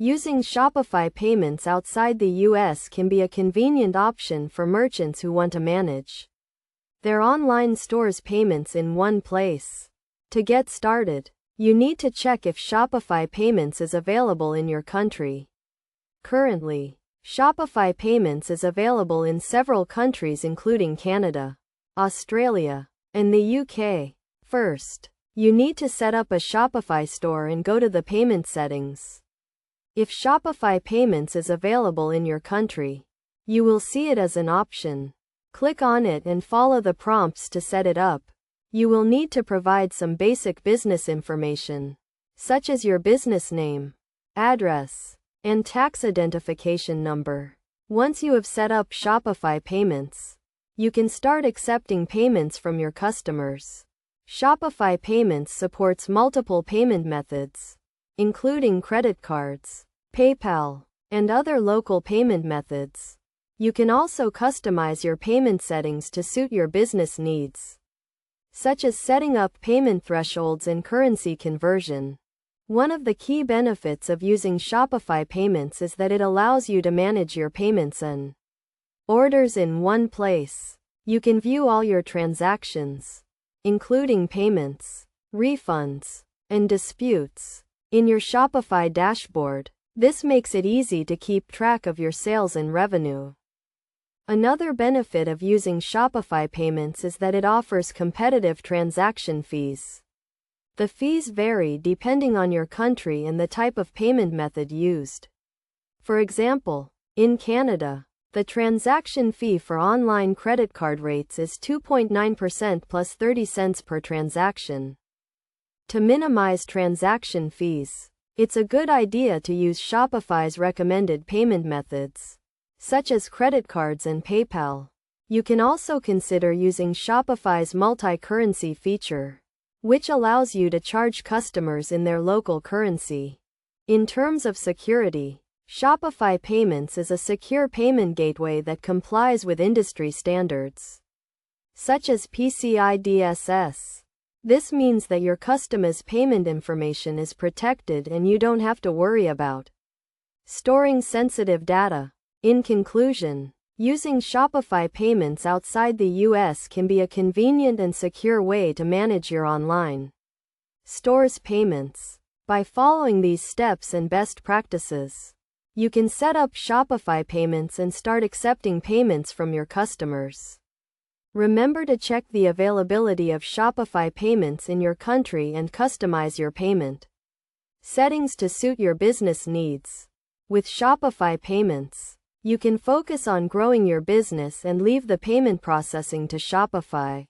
Using Shopify payments outside the US can be a convenient option for merchants who want to manage their online store's payments in one place. To get started, you need to check if Shopify Payments is available in your country. Currently, Shopify Payments is available in several countries including Canada, Australia, and the UK. First, you need to set up a Shopify store and go to the payment settings. If Shopify Payments is available in your country, you will see it as an option. Click on it and follow the prompts to set it up. You will need to provide some basic business information, such as your business name, address, and tax identification number. Once you have set up Shopify Payments, you can start accepting payments from your customers. Shopify Payments supports multiple payment methods, including credit cards, PayPal, and other local payment methods. You can also customize your payment settings to suit your business needs, such as setting up payment thresholds and currency conversion. One of the key benefits of using Shopify Payments is that it allows you to manage your payments and orders in one place. You can view all your transactions, including payments, refunds, and disputes, in your Shopify dashboard. This makes it easy to keep track of your sales and revenue. Another benefit of using Shopify Payments is that it offers competitive transaction fees. The fees vary depending on your country and the type of payment method used. For example, in Canada, the transaction fee for online credit card rates is 2.9% plus 30 cents per transaction. To minimize transaction fees, it's a good idea to use Shopify's recommended payment methods, such as credit cards and PayPal. You can also consider using Shopify's multi-currency feature, which allows you to charge customers in their local currency. In terms of security, Shopify Payments is a secure payment gateway that complies with industry standards, such as PCI DSS. This means that your customer's payment information is protected and you don't have to worry about storing sensitive data. In conclusion, using Shopify Payments outside the US can be a convenient and secure way to manage your online store's payments. By following these steps and best practices, you can set up Shopify Payments and start accepting payments from your customers. Remember to check the availability of Shopify Payments in your country and customize your payment settings to suit your business needs. With Shopify Payments, you can focus on growing your business and leave the payment processing to Shopify.